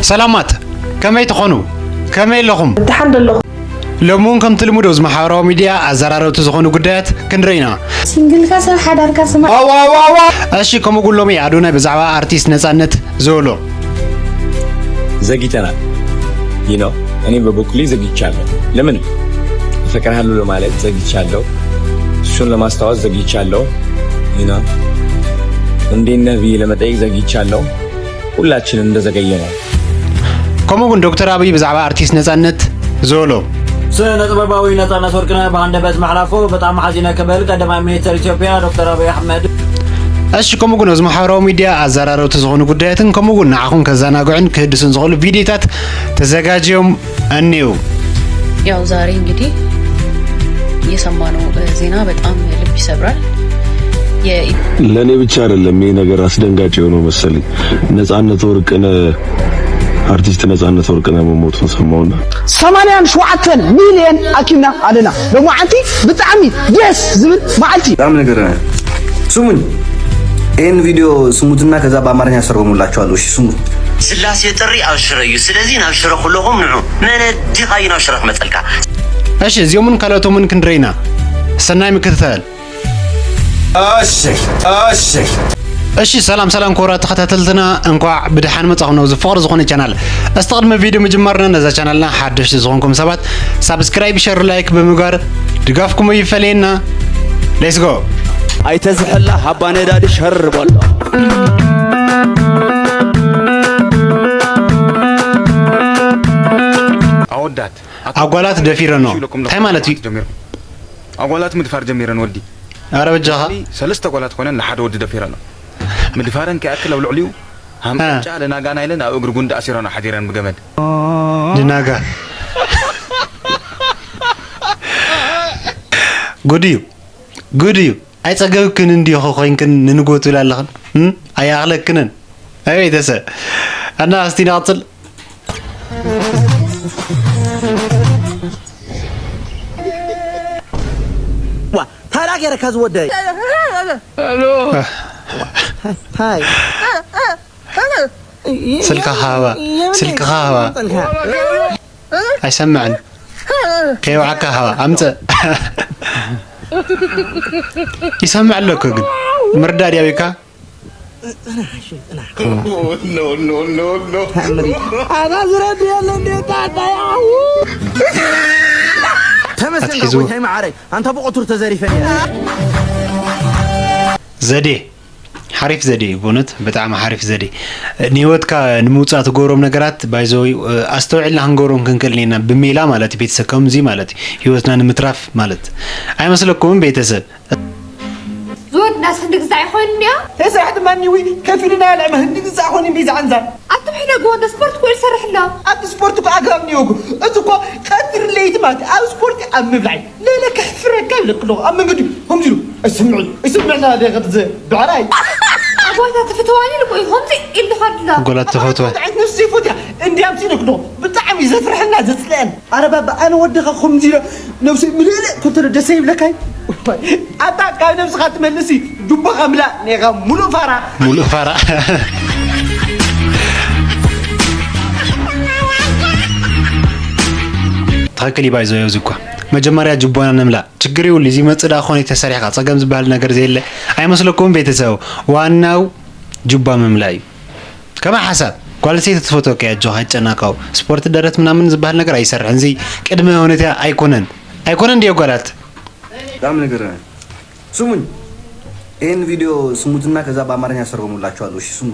سلامات كمي تخونو كمي لكم تحمد الله لمون كم تلمودو زما حوارو ميديا ازرارو تزخونو قدات كنرينا سنجل كاسر حدار كاسما اشي كم اقول لهم يعدونا بزعوا ارتيست نصانت زولو زغيتنا እኔ በበኩሌ ዘግይቻለሁ ለምን ፈቀራለሁ ለማለት ዘግይቻለሁ እሱን ለማስተዋወስ ዘግይቻለሁ እንዴት ነህ ብዬ ለመጠየቅ ዘግይቻለሁ ሁላችንም እንደዘገየነው ከመጉን ዶክተር አብይ በዛዕባ አርቲስት ነጻነት ዞሎ ስነ ጥበባዊ ነጻነት ወርቅነህ በአንደበት ማዕላፎ በጣም ሐዚነ ከበል ቀዳማዊ ሚኒስትር ኢትዮጵያ ዶክተር አብይ አህመድ እሺ ከመጉን ዝም ማሕበራዊ ሚዲያ አዘራረው ተዝኾኑ ጉዳያትን ከመጉን ንዓኹም ከዘናግዑን ክህድስን ዝኽእሉ ቪዲዮታት ተዘጋጅዮም እኒው ያው ዛሬ እንግዲህ የሰማነው ዜና በጣም ልብ ይሰብራል። ለኔ ብቻ አይደለም ይሄ ነገር አስደንጋጭ የሆነው መሰለኝ። ነጻነት ወርቅነህ አርቲስት ነጻነት ወርቅነህ መሞቱን ሰማውና 87 ሚሊዮን አኪና አለና ለማዓንቲ ብጣዕሚ ደስ ዝብል ማዓንቲ ዳም ነገር ስሙኝ ይሄን ቪዲዮ ስሙትና ከዛ በአማርኛ አስተርጉሙላችኋለሁ። እሺ ስሙ ስላሴ ጥሪ አብሽረዩ ስለዚህ ናብሽረ ሁሉም ነው መነዲ ኻይና ሽረኽ መጸልካ እሺ እዚሁምን ካለቶምን ክንድሬና ሰናይ ምክትታል እሺ ሰላም ኮራ ተኸታተልትና እንኳዕ ብድሓን መጻኹም ነው ዝፍቅር ዝኾነ ቻናል አስተቅድመ ቪዲዮ መጀመርና ነዛ ቻናልና ሓድሽ ዝኾንኩም ሰባት ሳብስክራይብ ሼር ላይክ በመጋር ድጋፍኩም ይፈለየና ሌትስ ጎ አይተዝሕላ ሃባ ነዳዲ ሸር ቦሎ አወዳት አጓላት ደፊረ ነው ታይ ማለት አጓላት ምድፋር ጀሚረን ወዲ አረበጃኻ ሰለስተ አጓላት ኮነን ለሓደ ወዲ ደፊረ ነው ምድፋረን ከአክል አብልዕሊው ሃምጫ ለናጋና ይለን ኣብ እግር ጉንዳ አሲራና ሓዲረን ብገመድ ድናጋ ጉድዩ አይጸገብክን እንዲሁ ኮይንክን ንንጎቱ ይላለኽን አያኽለክንን አይተሰ እና እስቲ ናጽል ዋ ታላቅ የረካዝ ወዳይ ሄሎ ሃይ ስልካ ሃዋ አይሰማዕን ከይውዓካ ሃዋ አምፀ يسمع لك ግን مرداد يا بيكا نو انا زرد يلا انت تعال تمسك وجهي معري انت بقطر تزريفني زدي حريف زدي بونت بتاع حريف زدي نيوتكا نموصات غوروم ነገራት ባይዘው አስተውዕልና አንጎሮም ከንከልኔና በሜላ ማለት ቤተሰከም ዚ ማለት ህይወትና ንምትራፍ ማለት አይመስልኩም ቤተሰብ زود ناس هندك زعي خونيا هسه حد ماني وي كفيلنا لا ما هندك زعي خوني بيز عنزان اطمحنا جوه سبورت كل سرح لا اب سبورت اقامني وقو اتكو قدر ليت مات اب سبورت ام مبلعي لا لا كحفرك قال لك ام قدي هم جلو اسمعنا هذا غد بعراي أبوها تفتواني لكو يخونتي اللي خدلا قولت تفتواني عند نفسي فوتيا اندي امتي نكدو بطعم يزفر حنا زتلان انا بابا انا ودخ خمزي نفسي مليله كنت دسيب لك هاي اتا كاي نفس خات ملسي جوبا خملا نيغا مولو فارا تاكلي بايزو يوزكو መጀመሪያ ጅቦና ነምላ ችግሬው ለዚ መጽዳ ሆነ ተሰሪያ ጸገም ዝባል ነገር ዘይለ አይመስልኩም ቤተሰው ዋናው ጅባ መምላይ ከማ ሐሳብ ኳሊቲ ተፎቶ ከያጆ ሀጨናካው ስፖርት ደረት ምናምን ዝባል ነገር አይሰርሕን ዚ ቅድመ ሆነታ አይኮነን እንዲው ጓላት ዳም ነገር ስሙኝ ይሄን ቪዲዮ ስሙትና ከዛ በአማርኛ አስተርጉሙላችኋለሁ እሺ ስሙ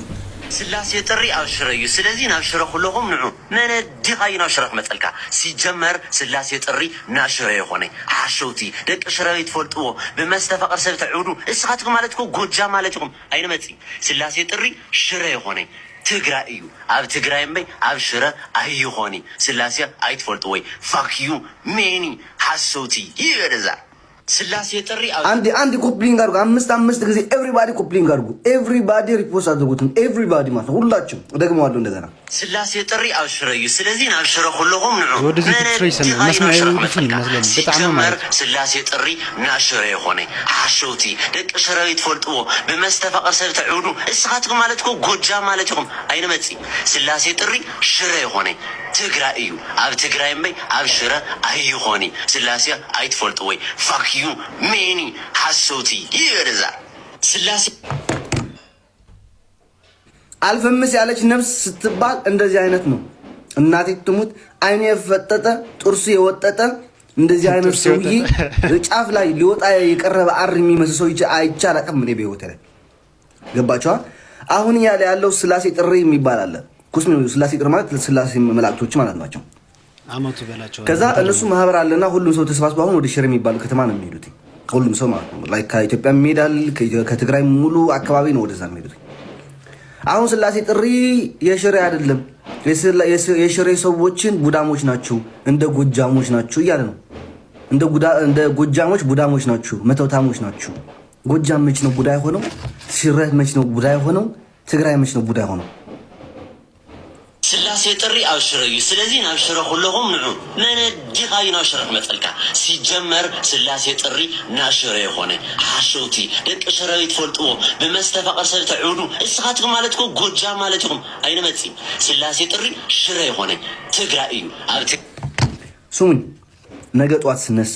ስላሴ ጥሪ አብሽረዩ ስለዚህ ናብሽረ ሁሉም ነው መነዲ ኻይና ሽረኽ መጸልካ ሲጀመር ስላሴ ጥሪ ናሽረ ይሆነ አሽውቲ ደቅ ሽራዊ ተፈልጥዎ በመስተፈቀር ሰብ ተዑዱ እስኻትኩም ማለትኩ ጎጃ ማለትኩም አይነመጽ ስላሴ ጥሪ ሽረ ይሆነ ትግራይ እዩ ኣብ ትግራይ እምበይ ኣብ ሽረ አይሆኒ ስላሴ አይትፈልጥ ወይ ፋክ ዩ ሜኒ ሐሶቲ ይረዛ ስላሴ ጥሪ አንድ ኮፕሊንግ አድርጉ። አምስት ጊዜ ኤቭሪባዲ ኮፕሊንግ አድርጉ። ኤቭሪባዲ ሪፖስት አድርጉት። ኤቭሪባዲ ማለት ሁላችሁም ደግመዋለሁ እንደገና ስላሴ ጥሪ አብሽረዩ። ስለዚህ አብሽረ ሁሉም ነው ሲጀመር ስላሴ ጥሪ ናሽረ የሆነ ሓሾቲ ደቂ ሽራዊት ፈልጥዎ ብመስተፋቀር ሰብ ተዕውዱ እስኻትኩም ማለትኮ ጎጃ ማለትኩም አይነመጽ ስላሴ ጥሪ ሽረ የሆነ ትግራይ እዩ። ኣብ ትግራይ እምበይ ኣብ ሽረ ኣይኾኒ ስላሴ ኣይትፈልጡ ወይ ፋክ ዩ ሜኒ ሓሶቲ ይርዛ ስላሴ አልፈምስ ያለች ነፍስ ስትባል እንደዚህ አይነት ነው። እናቴ ትሙት አይኔ የፈጠጠ ጥርሱ የወጠጠ እንደዚህ አይነት ሰውዬ ጫፍ ላይ ሊወጣ የቀረበ አር የሚመስል ሰው አይቻል አቀም ነው በህይወት ላይ ገባችኋ? አሁን ያለው ስላሴ ጥሪ የሚባል አለ። ኩስሚ ስላሴ ጥሪ ማለት ስላሴ መላእክቶች ማለት ናቸው። አመቱ በላቸው። ከዛ እነሱ ማህበር አለና ሁሉም ሰው ተሰባስበው አሁን ወደ ሽረ የሚባለው ከተማ ነው የሚሄዱት። ሁሉም ሰው ማለት ነው ላይ ከኢትዮጵያ የሚሄዳል፣ ከትግራይ ሙሉ አካባቢ ነው ወደዛ የሚሄዱት። አሁን ስላሴ ጥሪ የሽሬ አይደለም። የሽሬ ሰዎችን ቡዳሞች ናቸው፣ እንደ ጎጃሞች ናቸው እያለ ነው። እንደ ጎጃሞች ቡዳሞች ናቸው፣ መተውታሞች ናቸው። ጎጃም መች ነው ቡዳ የሆነው? ሽሬ መች ነው ቡዳ የሆነው? ትግራይ መች ነው ቡዳ የሆነው? ስላሴ ጥሪ አብሽረዩ። ስለዚህ ናብሽረ ሁሉም ነው መንዲኻይ ናሽረ መጠልካ ሲጀመር ስላሴ ጥሪ ናሽረ የሆነ ሓሾቲ ደቂ ሽራዊት ፈልጥዎ ብመስተፋቀር ሰብ ተዕውዱ እስኻትኩም ማለትኮ ጎጃ ማለትኩም አይነመጽ ስላሴ ጥሪ ሽረ የሆነ ትግራይ እዩ። ኣብ ስሙኝ፣ ነገ ጧት ስነሳ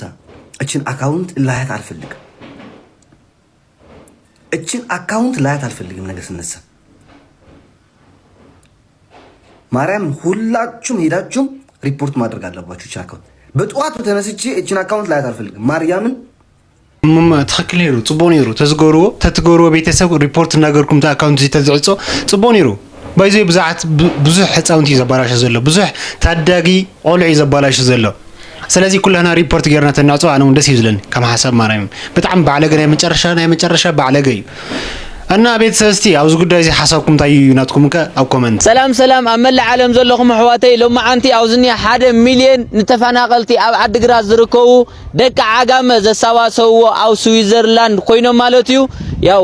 እችን አካውንት ላያት አልፈልግም። ነገ ስነሳ ማርያም ሁላችሁም ሄዳችሁም ሪፖርት ማድረግ አለባችሁ። እቺ አካውንት በጠዋቱ ተነስቼ እቺን አካውንት ላያት አልፈልግም። ማርያምን ትክክል ነይሩ፣ ጽቡቅ ነይሩ። ተዝገርዎ ቤተሰብ ሪፖርት እናገርኩም ታ አካውንት ተዝዕጾ ጽቡቅ ነይሩ። ባይዞ ብዙሕ ህፃውንቲ ዘባላሽ ዘሎ ብዙሕ ታዳጊ ቆልዑ ዘባላሽ ዘሎ። ስለዚህ ኩላና ሪፖርት ገርና ተናጾ አነ ደስ ይዝለኒ ከም ሓሳብ ማርያም ብጣዕሚ ባዕለገ ናይ መጨረሻ ባዕለገ እዩ። እና ቤተሰብ እስቲ አውዝ ጉዳይ እዚ ሓሳብኩም እንታይ እዩ ናትኩም ኣብ ኮመንት። ሰላም ኣብ መላእ ዓለም ዘለኹም ኣሕዋተይ ሎማዓንቲ ኣውዝኒ 1 ሚልዮን ንተፈናቀልቲ ኣብ ዓዲግራት ዝርከቡ ደቂ ዓጋመ ዘሰባሰብዎ ኣብ ስዊዘርላንድ ኮይኖም ማለት እዩ። ያው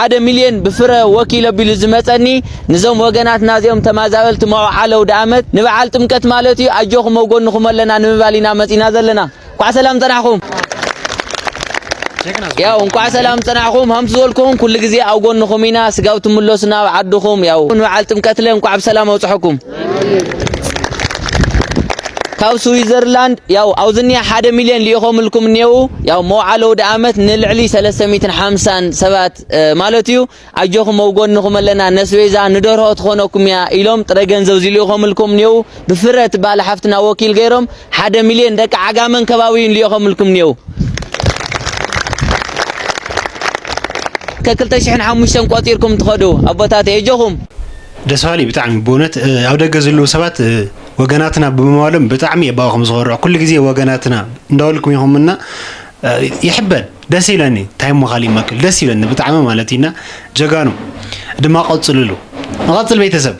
1 ሚልዮን ብፍረ ወኪል ኣቢሉ ዝመፀኒ ንዞም ወገናትና እዚኦም ተማዛበልቲ መውዓለ ወደ ዓመት ንበዓል ጥምቀት ማለት እዩ ኣጆኹም ወጎንኹም ኣለና ንምባል ኢና መፂና ዘለና። ኳዕ ሰላም ፀናሕኩም። ያው እንኳን ሰላም ፀናሕኩም ሃምስ ዘልኩም ኩሉ ግዜ ኣብ ጎንኹም ኢና ስጋው ትምለሱና ዓድኹም ያው ንበዓል ጥምቀት ለ እንኳን ብሰላም ኣውፅሕኩም። ካብ ስዊዘርላንድ ያው ኣውዝኒ 1 ሚልዮን ሊኢኹምልኩም እኒአው ያው መውዓለ ወደ ዓመት ንልዕሊ 350 ሰባት ማለት እዩ ኣጆኹም ኣብ ጎንኹም ኣለና ነስቤዛ ንደርሆ ትኾነኩም እያ ኢሎም ጥረ ገንዘብ ዝሊኢኹምልኩም እኒአው ብፍረ ትባል ሓፍትና ወኪል ገይሮም 1 ሚልዮን ደቂ ዓጋመን ከባቢውን ሊኢኹምልኩም እኒአው ከ2005 ቆጢርኩም ትኸዱ ኣቦታት የጆኹም ደስዋሊ ብጣዕሚ ብእውነት ኣብ ደገ ዘለዉ ሰባት ወገናትና ብምዋሎም ብጣዕሚ የባኹም ዝኸርዑ ኩሉ ግዜ ወገናትና እንዳወልኩም ኢኹምና ይሕበል ደስ ይለኒ እንታይ ሞኻሊ ማክል ደስ ይለኒ ብጣዕሚ ማለት ኢና ጀጋኑ ድማ ቀጽልሉ ንቐጽል ቤተሰብ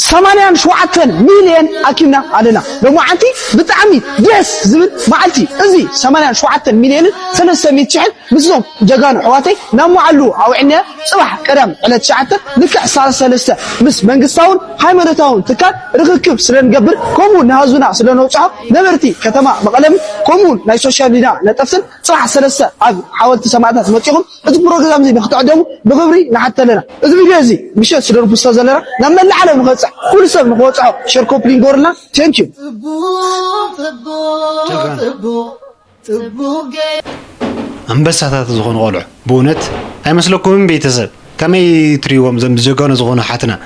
87 ሚልዮን ኣኪብና ኣለና ሎማዓንቲ ብጣዕሚ ደስ ዝብል መዓልቲ እዚ 87 ሚልዮን 300,000 ምስዞም ጀጋኑ ኣሕዋተይ ናምዓሉ ኣውዕነ ጽባሕ ቀዳም ዕለት 9 ልክዕ 33 ምስ መንግስታውን ሃይማኖታውን ትካል ርክክብ ስለንገብር ከምኡ ንህዝብና ስለነውፅሖ ነበርቲ ከተማ መቐለም ከምኡ ናይ ሶሻል ሚድያ ነጠፍትን ጽባሕ 3 ኣብ ሓወልቲ ሰማዕታት መፂኹም እቲ ፕሮግራም እዚ ንክትዕደሙ ብክብሪ ንሓተለና እዚ ቪድዮ እዚ ምሸት ስለርፖስቶ ዘለና ናብ መላእ ዓለም ንኸ كل سب نقطعه شركو بلينغورنا ثانك يو أنبسطت زخون قلع بونت أي مسلكم بيتسب كم يتريوم زم زجاجنا زخون حتنا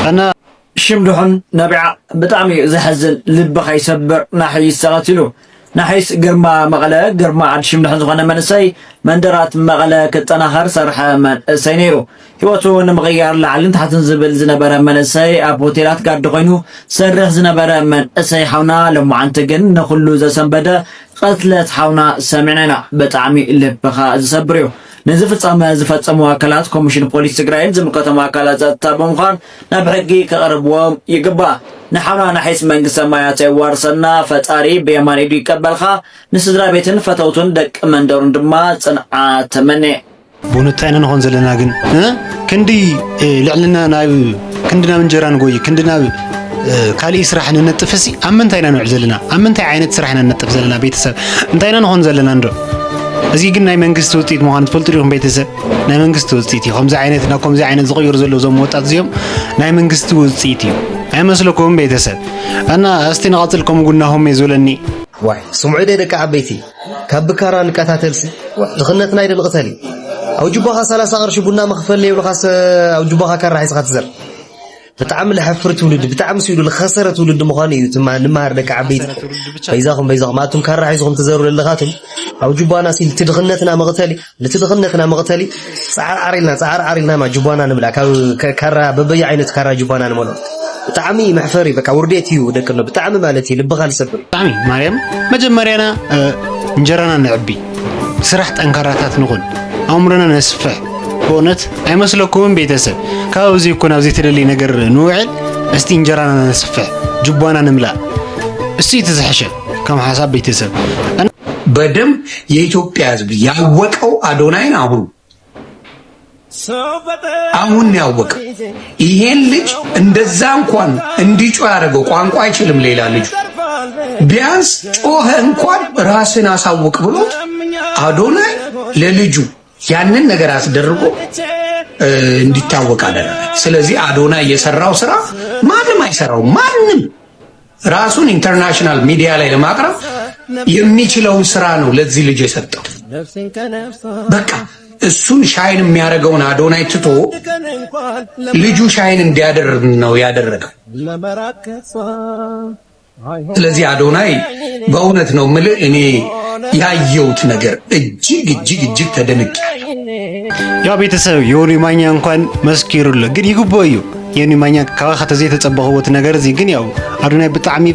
أنا شمدهن نبع بطعمي زحزن لبخ يسبر ناحي السلاتلو نحيس قرما مغلا قرما عاد شمدهن زخون منسي مندرات مغلا كتناهر صرح من سينيرو هوتو نمغير لعلن تحت زبل زنبر من سي اب هوتيلات قاعد دغينو سرخ زنبر من سي حونا لما عنتجن نخلو ز سنبدا قتلت حونا سمعنا بطعمي لبخا زسبريو نزفصام زفصمو اكلات كوميشن بوليس تግራይን ዝምከተማ አካላት ተባምኻን ናብ ሕጊ ከቀርብዎም ይግባ نحاولنا نحس من سمايات ورسنا فتاري بيمان إيدي كبلخا نسدرا بيتن فتوتن دك من دورن دما صنعا تمني بونتاينا نخون زلنا ግን كندي لعلنا ناي كندنا من جيران غوي كندنا كالي سراحنا نطفسي امنتاينا نوع زلنا امنتاي عينت سراحنا نطف زلنا بيتسب انتاينا نخون زلنا ندو ازي ግን ናይ መንግስት ውጤት መሆን ትፈልጥሪኩም ቤተሰብ ናይ መንግስት ውጤት ይኹም ዛ አይነት ናኩም ዛ አይነት ዝቀይሩ ዘሎ ዞም ወጣት ዚኦም ናይ መንግስት ውጤት እዩ አይመስልኩም ቤተሰብ እና እስቲ ነቀጥልኩም ጉናሆም ይዞለኒ ዋይ ስምዑ ደደቃ አበይቲ ካብካራ ንቀታተልሲ ድኽነትና ይደልቅተሊ او جبوها 30 قرش ቡና መክፈል ይብልኻስ او جبوها ካራ ሒስኻ ትዘር بتعم لحفر تولد بتعم سيدو الخسرة تولد مخاني تما نمار لك عبيد بيزاهم ما تم كان راح يزهم تزاروا للغاتهم او جبانا سيل تدغنتنا مغتالي سعر عريلنا ما جبانا نملا كرا ببي عينت كرا جبانا نملا بتعمي محفري بك ورديتيو دكنو بتعم مالتي لبغال سبر طعمي مريم مجمرينا انجرنا نعبي سرحت انكراتات نقول عمرنا نسفح بونت አይመስለኩም ቤተሰብ ካውዚ ኮና ዚ ተደሊ ነገር ንውዕል እስቲ እንጀራና ነስፈህ ጅባና ንምላ እስቲ ተዝሐሸ ከም ሐሳብ ቤተሰብ በደም የኢትዮጵያ ሕዝብ ያወቀው አዶናይን አሁን ያወቀው ይሄን ልጅ እንደዛ እንኳን እንዲጮ ያደረገው ቋንቋ አይችልም ሌላ ልጅ ቢያንስ ጮኸ እንኳን ራስን አሳውቅ ብሎ አዶናይ ለልጁ ያንን ነገር አስደርጎ እንዲታወቅ አደረገ። ስለዚህ አዶናይ የሰራው ስራ ማንም አይሰራው ማንም ራሱን ኢንተርናሽናል ሚዲያ ላይ ለማቅረብ የሚችለው ስራ ነው ለዚህ ልጅ የሰጠው። በቃ እሱን ሻይን የሚያደርገውን አዶናይ ትቶ ልጁ ሻይን እንዲያደርግ ነው ያደረገው። ስለዚህ አዶናይ በእውነት ነው ምል እኔ ያየሁት ነገር እጅግ ተደንቅ ያው ቤተሰብ ዮኒ ማኛ እንኳን መስኪሩልህ ግን ይግቦዩ ዮኒ ማኛ ካዋኸተ ዘይ ተጸበኸውት ነገር እዚ ግን ያው አዶናይ በጣም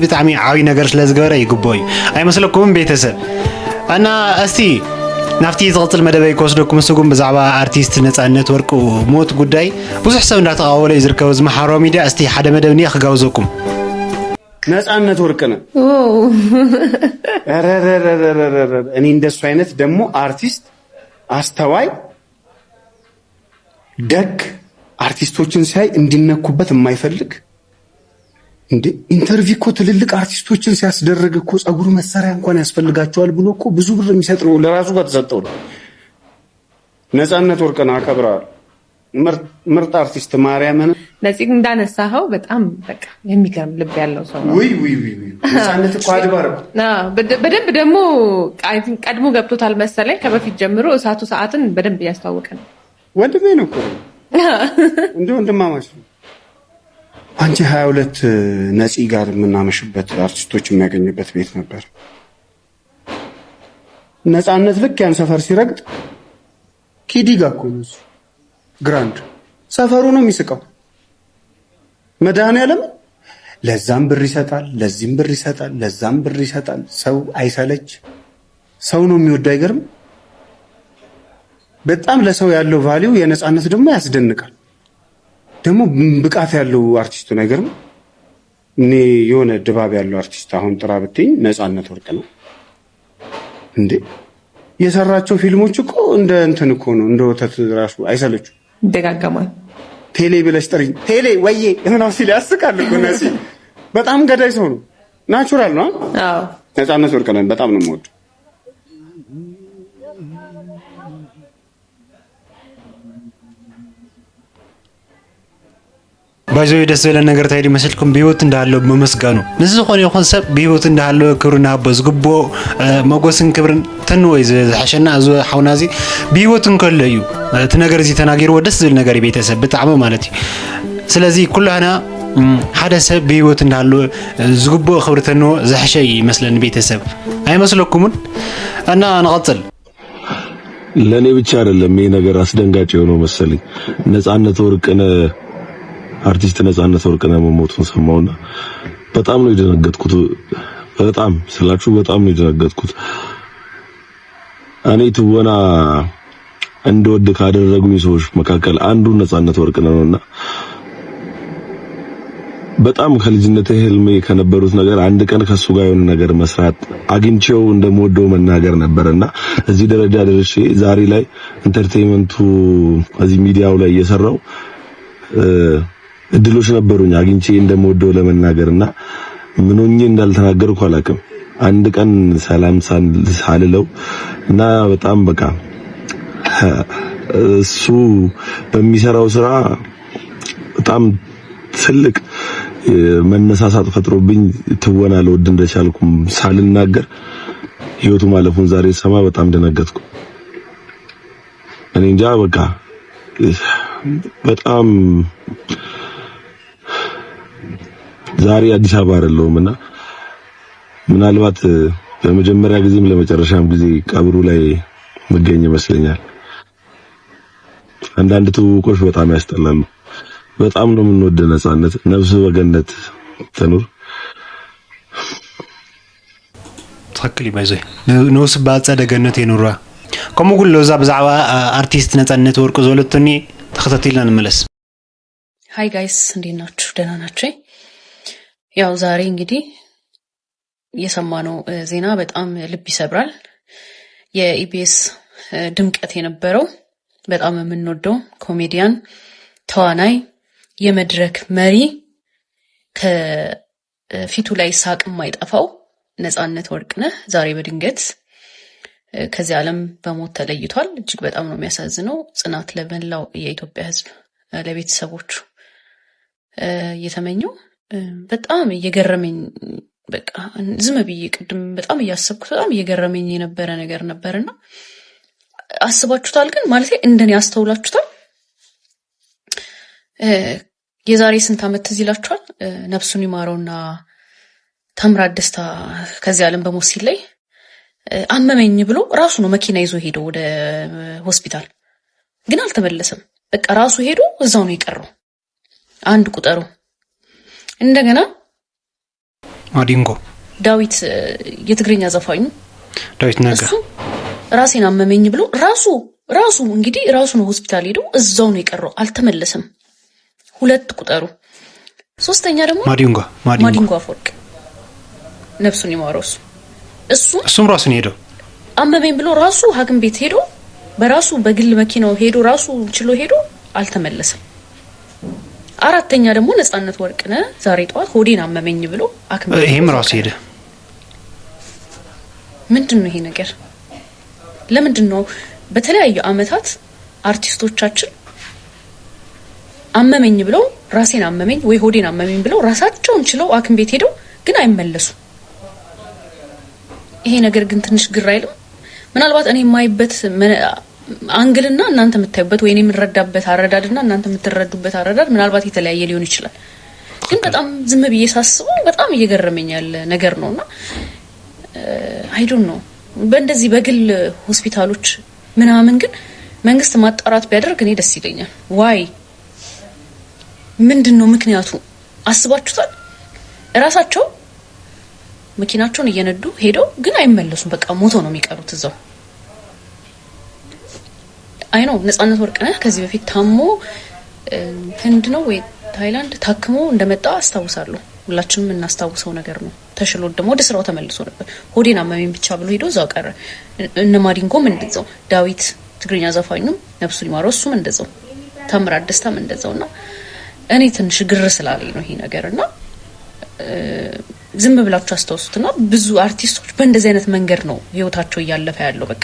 ዓዊ ነገር ስለዝገበረ ይግቦዩ አይመስለኩም ቤተሰብ እና እስቲ ናፍቲ ዝቅጽል መደበይ ኮስዶኩም ስጉም በዛዕባ አርቲስት ነጻነት ወርቁ ሞት ጉዳይ ብዙሕ ሰብ እንዳተቃወለ ይዝርከው ዝማሓሮ ሚዲያ እስቲ ሓደ መደብኒ ክጋውዘኩም ነጻነት ወርቅነ እኔ እንደሱ አይነት ደግሞ አርቲስት አስተዋይ ደግ አርቲስቶችን ሳይ እንዲነኩበት የማይፈልግ እንዴ ኢንተርቪው እኮ ትልልቅ አርቲስቶችን ሲያስደርግ እኮ ጸጉሩ መሳሪያ እንኳን ያስፈልጋቸዋል ብሎ እኮ ብዙ ብር የሚሰጥ ነው ለራሱ ከተሰጠው ነው። ነጻነት ወርቅነ አከብራለሁ። ምርጥ አርቲስት ማርያምን ነፂ እንዳነሳኸው በጣም በቃ የሚገርም ልብ ያለው ሰው ነው። ውይ ነጻነት እኮ አድባር በደንብ ደግሞ ቀድሞ ገብቶታል መሰለኝ ከበፊት ጀምሮ እሳቱ ሰዓትን በደንብ እያስተዋወቀ ነው። ወንድሜ ነው እኮ እንዴ ወንድማማች ነው። አንቺ 22 ነፂ ጋር የምናመሽበት አርቲስቶች የሚያገኙበት ቤት ነበር። ነጻነት ልክ ያን ሰፈር ሲረግጥ ኪዲ ጋር እኮ ነው ግራንድ ሰፈሩ ነው የሚስቀው። መድኃኒዓለም ለዛም ብር ይሰጣል፣ ለዚህም ብር ይሰጣል፣ ለዛም ብር ይሰጣል። ሰው አይሰለች፣ ሰው ነው የሚወደው። አይገርም? በጣም ለሰው ያለው ቫልዩ የነጻነት ደግሞ ያስደንቃል። ደግሞ ብቃት ያለው አርቲስት ነው። አይገርም? እኔ የሆነ ድባብ ያለው አርቲስት አሁን ጥራ ብትኝ ነጻነት ወርቅ ነው እንዴ። የሰራቸው ፊልሞች እኮ እንደ እንትን እኮ ነው እንደ ወተት ራሱ አይሰለቹ ይደጋገማል። ቴሌ ብለሽ ጥሪኝ ቴሌ ወዬ እህናው ሲል ያስቃል እኮ ነፂ። በጣም ገዳይ ሰው ነው። ናቹራል ነው። አዎ ነጻነት ወርቅ ነን በጣም ነው የምወደው። ባይዞ ደስ ብለን ነገር ታይዲ መስልኩም በህይወት እንዳለው መመስጋኑ ንዝ ኾነ ይኹን ሰብ በህይወት እንዳለው ክብርና በዝግቦ መጎስን ክብርን ተንወይ ዝሐሸና አዙ ሓውናዚ በህይወት እንከለዩ እቲ ነገር እዚ ተናገርዎ ደስ ዝብል ነገር ቤተሰብ ብጣዕሚ ማለት እዩ። ስለዚ ኩላና ሓደ ሰብ በህይወት እንዳለው ዝግቦ ክብርተኖ ዝሐሸ ይመስለን ቤተሰብ አይመስለኩምን? እና ንቀጥል። ለኔ ብቻ አይደለም ይሄ ነገር አስደንጋጭ የሆነው መሰለኝ ነጻነት ወርቅነ አርቲስት ነጻነት ወርቅነ መሞቱን ሰማውና በጣም ነው የደነገጥኩት። በጣም ስላችሁ በጣም ነው የደነገጥኩት። እኔ ትወና እንደወድ ካደረጉኝ ሰዎች መካከል አንዱ ነጻነት ወርቅነ ነውና በጣም ከልጅነቴ ህልሜ ከነበሩት ነገር አንድ ቀን ከሱ ጋር የሆነ ነገር መስራት አግኝቼው እንደምወደው መናገር ነበርና እዚህ ደረጃ ደርሼ ዛሬ ላይ ኢንተርቴይንመንቱ እዚህ ሚዲያው ላይ እየሰራው እድሎች ነበሩኝ አግኝቼ እንደምወደው ለመናገርና ምን ሆኜ እንዳልተናገርኩ አላውቅም። አንድ ቀን ሰላም ሳልለው እና በጣም በቃ እሱ በሚሰራው ስራ በጣም ትልቅ መነሳሳት ፈጥሮብኝ ትወና ለወድ እንደቻልኩም ሳልናገር ህይወቱ ማለፉን ዛሬ ሰማ በጣም ደነገጥኩ። እኔ እንጃ በቃ በጣም ዛሬ አዲስ አበባ አይደለሁምና ምናልባት በመጀመሪያ ጊዜም ለመጨረሻም ጊዜ ቀብሩ ላይ መገኘ ይመስለኛል። አንዳንድ ትውቆች በጣም ያስጠላሉ። በጣም ነው የምንወደው ነፃነት ነፍስ በገነት ትኑር። ትክክል ይባይዘ ንውስ ባጸደ ገነት ይኑራ። ከምኡ ኩሉ ዛ ብዛዕባ አርቲስት ነፃነት ወርቁ ዘለቱኒ ተኸታተልና እንመለስ። ሃይ ጋይስ እንዴት ናችሁ? ደህና ናችሁ? ያው ዛሬ እንግዲህ የሰማነው ዜና በጣም ልብ ይሰብራል። የኢቢኤስ ድምቀት የነበረው በጣም የምንወደው ኮሜዲያን ተዋናይ የመድረክ መሪ ከፊቱ ላይ ሳቅ የማይጠፋው ነፃነት ወርቅነህ ዛሬ በድንገት ከዚህ ዓለም በሞት ተለይቷል። እጅግ በጣም ነው የሚያሳዝነው። ጽናት ለመላው የኢትዮጵያ ሕዝብ ለቤተሰቦቹ እየተመኘው በጣም እየገረመኝ በቃ ዝም ብዬ ቅድም በጣም እያሰብኩት በጣም እየገረመኝ የነበረ ነገር ነበርና አስባችሁታል? ግን ማለት እንደኔ አስተውላችሁታል? የዛሬ ስንት ዓመት ትዝ ይላችኋል? ነፍሱን ይማረውና ታምራት ደስታ ከዚህ ዓለም በሞት ሲለይ አመመኝ ብሎ ራሱ ነው መኪና ይዞ ሄዶ ወደ ሆስፒታል፣ ግን አልተመለሰም። በቃ ራሱ ሄዶ እዛው ነው የቀረው። አንድ ቁጠሩ። እንደገና ማዲንጎ ዳዊት የትግርኛ ዘፋኙ ዳዊት ነገ ራሴን አመመኝ ብሎ ራሱ እንግዲህ ራሱ ነው ሆስፒታል ሄዶ እዛው ነው የቀረው፣ አልተመለሰም። ሁለት ቁጠሩ። ሶስተኛ ደግሞ ማዲንጎ አፈወርቅ ነፍሱን ይማረው። እሱም ራሱን ሄዶ አመመኝ ብሎ ራሱ ሐኪም ቤት ሄዶ በራሱ በግል መኪናው ሄዶ ራሱ ችሎ ሄዶ አልተመለሰም። አራተኛ ደግሞ ነፃነት ወርቅነህ ዛሬ ጠዋት ሆዴን አመመኝ ብሎ ሐኪም ቤት ይሄም ራሱ ሄደ። ምንድነው ይሄ ነገር? ለምንድነው በተለያዩ አመታት አርቲስቶቻችን አመመኝ ብለው ራሴን አመመኝ ወይ ሆዴን አመመኝ ብለው ራሳቸውን ችለው ሐኪም ቤት ሄደው ግን አይመለሱም? ይሄ ነገር ግን ትንሽ ግራ አይልም? ምናልባት እኔ የማይበት አንግልና እናንተ የምታዩበት ወይ እኔ የምረዳበት አረዳድና እናንተ የምትረዱበት አረዳድ ምናልባት የተለያየ ሊሆን ይችላል። ግን በጣም ዝም ብዬ ሳስበው በጣም እየገረመኝ ያለ ነገር ነውና አይ ዶንት ኖ በእንደዚህ በግል ሆስፒታሎች ምናምን ግን መንግስት ማጣራት ቢያደርግ እኔ ደስ ይለኛል። ዋይ ምንድነው ምክንያቱ? አስባችሁታል? እራሳቸው መኪናቸውን እየነዱ ሄደው ግን አይመለሱም። በቃ ሞቶ ነው የሚቀሩት እዛው። አይ ነው ነፃነት ወርቅነህ ከዚህ በፊት ታሞ ህንድ ነው ወይ ታይላንድ ታክሞ እንደመጣ አስታውሳለሁ። ሁላችንም እናስታውሰው ነገር ነው። ተሽሎ ደግሞ ወደ ስራው ተመልሶ ነበር። ሆዴን አመመኝ ብቻ ብሎ ሄዶ እዛው ቀረ። እነ ማዲንጎም እንደዛው፣ ዳዊት ትግርኛ ዘፋኙም ነፍሱን ይማረው እሱም እንደዛው፣ ታምራት ደስታም እንደዛውና እኔ ትንሽ ግር ስላለኝ ነው ይሄ ነገርና ዝም ብላችሁ አስተውሱትና ብዙ አርቲስቶች በእንደዚህ አይነት መንገድ ነው ህይወታቸው እያለፈ ያለው። በቃ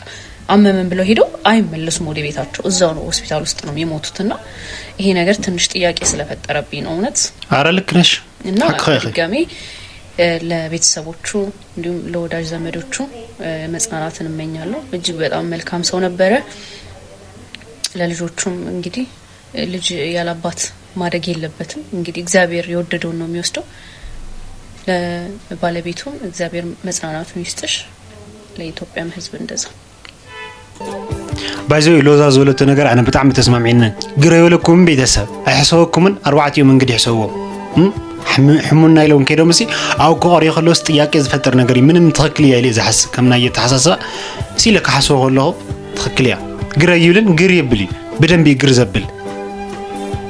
አመመን ብለው ሄደው አይመለሱም ወደ ቤታቸው፣ እዛው ነው ሆስፒታል ውስጥ ነው የሚሞቱትና ይሄ ነገር ትንሽ ጥያቄ ስለፈጠረብኝ ነው እውነት። አረ ልክ ነሽ። እና ድጋሜ ለቤተሰቦቹ እንዲሁም ለወዳጅ ዘመዶቹ መጽናናትን እመኛለሁ። እጅግ በጣም መልካም ሰው ነበረ። ለልጆቹም እንግዲህ ልጅ ያላባት ማደግ የለበትም። እንግዲህ እግዚአብሔር የወደደውን ነው የሚወስደው። ለባለቤቱም እግዚአብሔር መጽናናቱን ይስጥሽ፣ ለኢትዮጵያም ህዝብ እንደዛ ባይዘው ሎዛ ዘውለተ ነገር አነ በጣም ተስማምዒና ግረየለኩም ቤተሰብ አይሐሰበኩምን አርባዕቲዮም እንግዲህ ይሐሰብዎ ሕሙና ኢሎም ከይዶም እሲ አው ቆሪ خلوስ ጥያቄ ዝፈጠር ነገር ምንም ትክክል ያለ ዝሐስ ከምና እየተሐሳሰ ሲለ ከሐሰብ ከለሁ ትክክል ያ ግረይልን ግር ይብሊ በደንብ ይግር ዘብል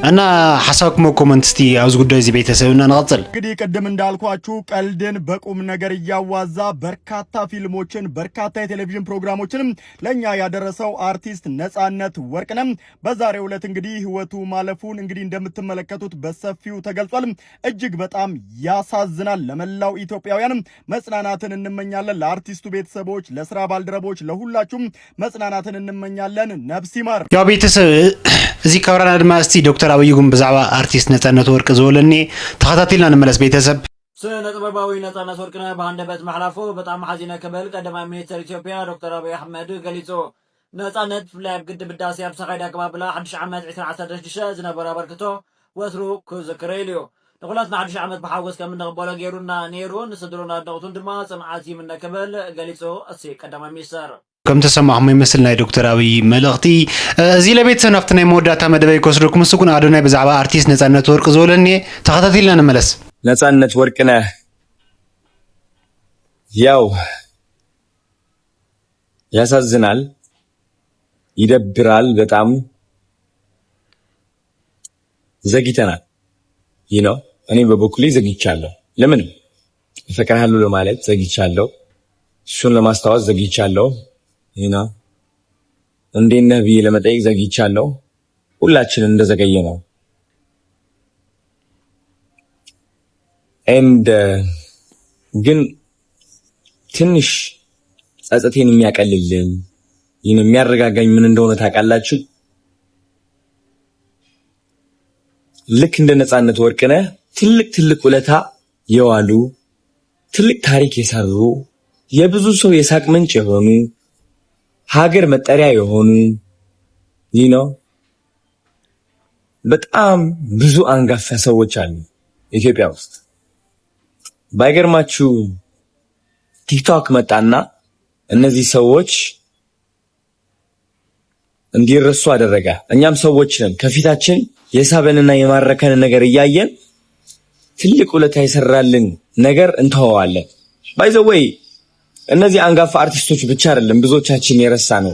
እና ሐሳብኩም ኮሜንት እስቲ አውዝ ጉዳይ እዚህ ቤተሰብና እንቀጥል። እንግዲህ ቅድም እንዳልኳችሁ ቀልድን በቁም ነገር እያዋዛ በርካታ ፊልሞችን በርካታ የቴሌቪዥን ፕሮግራሞችንም ለኛ ያደረሰው አርቲስት ነጻነት ወርቅነህ በዛሬው ዕለት እንግዲህ ህይወቱ ማለፉን እንግዲህ እንደምትመለከቱት በሰፊው ተገልጿል። እጅግ በጣም ያሳዝናል። ለመላው ኢትዮጵያውያን መጽናናትን እንመኛለን። ለአርቲስቱ ቤተሰቦች፣ ለስራ ባልደረቦች፣ ለሁላችሁም መጽናናትን እንመኛለን። ነፍስ ይማር። ያው ቤተሰብ እዚህ ከብራና ድማ እስቲ ዶክተር አብይ ጉም ብዛዕባ አርቲስት ነጻነት ወርቅ ዝወለኒ ተኸታቲልና ንመለስ ቤተሰብ። ስነ ጥበባዊ ነጻነት ወርቅነህ በአንደበት መሕላፉ በጣም ሓዚነ ክብል ቀዳማይ ሚኒስትር ኢትዮጵያ ዶክተር አብይ አሕመድ ገሊጹ። ነጻነት ብፍላይ ኣብ ግድብ ህዳሴ ኣብ ሰኻይዳ ኣቀባብላ 1 ዓመት 2016 ዝነበረ ኣበርክቶ ወትሩ ክዝክረ ኢሉ እዩ። ንኹላትና 1 ዓመት ብሓጎስ ከም እንቕበሎ ገይሩና ነይሩ። ንስድሩን ኣድነቕቱን ድማ ጽንዓት ይምነ ክብል ገሊጹ። እሲ ቀዳማይ ሚኒስትር كم تسمعهم يمثلنا دكتور أبي ملغتي زي لبيت سنفتنا مودة مدبي كسركم سكون أدوني بزعبا أرتيست نتسانة ورق زولني تخططي لنا ملس ነጻነት ወርቅነህ ያው ያሳዝናል፣ ይደብራል። በጣም ዘግይተናል። እኔ በበኩሌ ዘግይቻለሁ። ለምን እፈቅርሃለሁ ለማለት ዘግይቻለሁ። እሱን ለማስታወስ ዘግይቻለሁ። እንዴት ነህ ብዬ ለመጠየቅ ዘግይቻለሁ። ሁላችንም እንደዘገየ ነው። ግን ትንሽ ጸጸቴን የሚያቀልልኝ የሚያረጋጋኝ ምን እንደሆነ ታውቃላችሁ? ልክ እንደ ነጻነት ወርቅነህ ትልቅ ውለታ የዋሉ ትልቅ ታሪክ የሰሩ የብዙ ሰው የሳቅ ምንጭ የሆኑ ሀገር መጠሪያ የሆኑ በጣም ብዙ አንጋፋ ሰዎች አሉ ኢትዮጵያ ውስጥ። ባይገርማችሁ ቲክቶክ መጣና እነዚህ ሰዎች እንዲረሱ አደረገ። እኛም ሰዎች ነን፣ ከፊታችን የሳበንና የማረከን ነገር እያየን ትልቅ ውለታ የሰራልን ነገር እንተዋዋለን። ባይ ዘ ወይ እነዚህ አንጋፋ አርቲስቶች ብቻ አይደለም ብዙዎቻችን የረሳ ነው።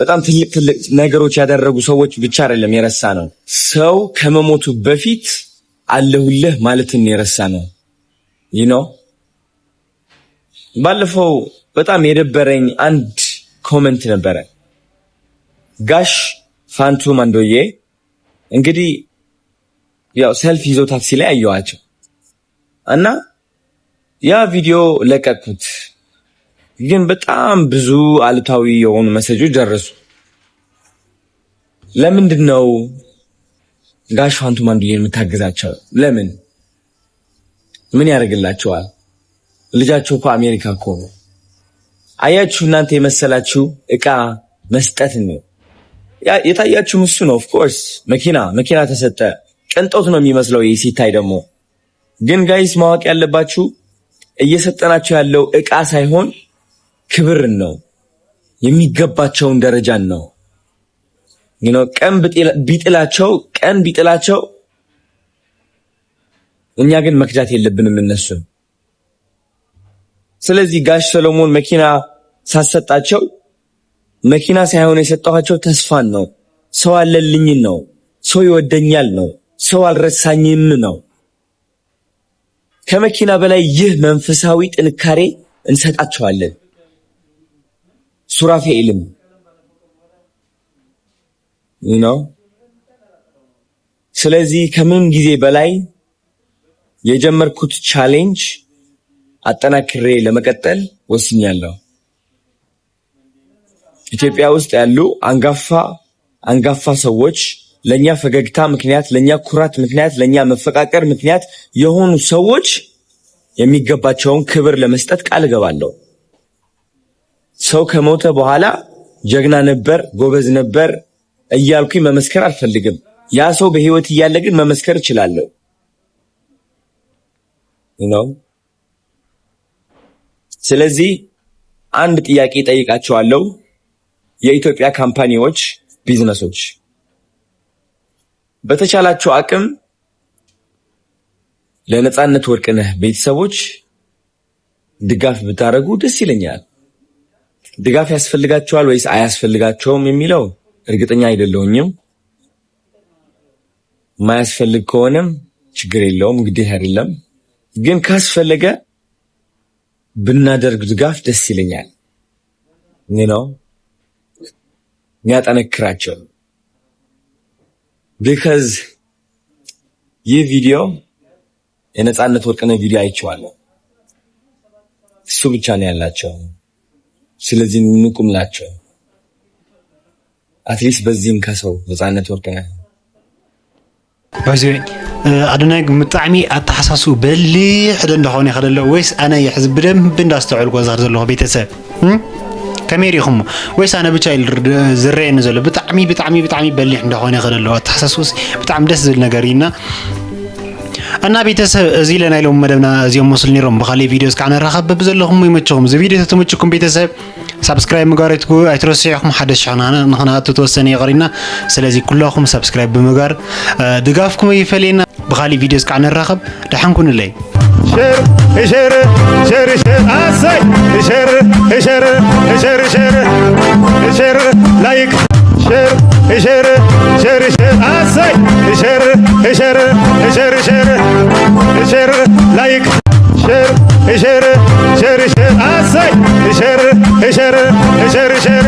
በጣም ትልቅ ነገሮች ያደረጉ ሰዎች ብቻ አይደለም የረሳ ነው። ሰው ከመሞቱ በፊት አለሁልህ ማለትን የረሳ ነው። ባለፈው በጣም የደበረኝ አንድ ኮሜንት ነበረ። ጋሽ ፋንቱ ማንዶዬ እንግዲህ ያው ሰልፍ ይዘው ታክሲ ላይ አየዋቸው እና ያ ቪዲዮ ለቀቅኩት። ግን በጣም ብዙ አሉታዊ የሆኑ መሰጆች ደረሱ። ለምንድን ነው ጋሽ ፋንቱ ማንዶዬ የምታገዛቸው? ለምን? ምን ያደርግላቸዋል? ልጃቸው እኮ አሜሪካ እኮ ነው። አያችሁ፣ እናንተ የመሰላችሁ እቃ መስጠት ነው የታያችሁ። እሱ ነው ኦፍ ኮርስ መኪና ተሰጠ፣ ቅንጦት ነው የሚመስለው ይሄ ሲታይ ደግሞ። ግን ጋይስ ማወቅ ያለባችሁ እየሰጠናቸው ያለው እቃ ሳይሆን ክብርን ነው፣ የሚገባቸውን ደረጃን ነው። ቀን ቢጥላቸው እኛ ግን መክዳት የለብንም እነሱን። ስለዚህ ጋሽ ሰሎሞን መኪና ሳሰጣቸው መኪና ሳይሆን የሰጣቸው ተስፋን ነው፣ ሰው አለልኝን ነው፣ ሰው ይወደኛል ነው፣ ሰው አልረሳኝም ነው። ከመኪና በላይ ይህ መንፈሳዊ ጥንካሬ እንሰጣቸዋለን። ሱራፌልም ስለዚህ ከምንም ጊዜ በላይ የጀመርኩት ቻሌንጅ አጠናክሬ ለመቀጠል ወስኛለሁ። ኢትዮጵያ ውስጥ ያሉ አንጋፋ ሰዎች ለኛ ፈገግታ ምክንያት፣ ለኛ ኩራት ምክንያት፣ ለኛ መፈቃቀር ምክንያት የሆኑ ሰዎች የሚገባቸውን ክብር ለመስጠት ቃል እገባለሁ። ሰው ከሞተ በኋላ ጀግና ነበር፣ ጎበዝ ነበር እያልኩኝ መመስከር አልፈልግም። ያ ሰው በህይወት እያለ ግን መመስከር እችላለሁ። ስለዚህ አንድ ጥያቄ ጠይቃቸዋለሁ። የኢትዮጵያ ካምፓኒዎች፣ ቢዝነሶች በተቻላቸው አቅም ለነጻነት ወርቅነህ ቤተሰቦች ድጋፍ ብታረጉ ደስ ይለኛል። ድጋፍ ያስፈልጋቸዋል ወይስ አያስፈልጋቸውም የሚለው እርግጠኛ አይደለሁኝም። ማያስፈልግ ከሆነም ችግር የለውም ግዴታ አይደለም ግን ካስፈለገ ብናደርግ ድጋፍ ደስ ይለኛል ነው የሚያጠነክራቸው because ይህ ቪዲዮ የነጻነት ወርቅነህ ቪዲዮ አይቼዋለሁ እሱ ብቻ ነው ያላቸው ስለዚህ ንቁምላቸው አትሊስት በዚህም ከሰው ነጻነት ወርቅነህ ባይዘይ አድናይ ምጣዕሚ አተሐሳሱ በሊሕ እንደሆነ ይኸደለ ወይስ አነ ይሕዝብ በደንብ እንዳስተውዕል ጎዛር ዘለዎ ቤተሰብ ከመሪኹም ወይስ አነ ብቻ ዝረየን ዘሎ ብጣዕሚ በሊሕ እንደሆነ ይኸደለ አተሐሳሱ በጣም ደስ ዝብል ነገር ኢና እና ቤተሰብ እዚ ለናይሎም መደብና እዚኦም መስል ኒሮም በኻሊ ቪዲዮስ ካነ ረኸብ በዘለኹም ይመቸኹም እዚ ቪዲዮ ተመችኩም ቤተሰብ ሰብስክራይብ ምግባርትኩ አይትረስዩኹም ሓደ ሻናና ንኽናቱ ተወሰነ ይቀሪና ስለዚ ኩላኹም ሰብስክራይብ ብምግባር ድጋፍኩም ይፈልየና በኻሊ ቪዲዮስ ካነ ረኸብ ደሓንኩን ለይ ሸር አሳይ ሸር ላይክ ሸር አሳይ ሸር ላይክ ሸር አሳይ ሸር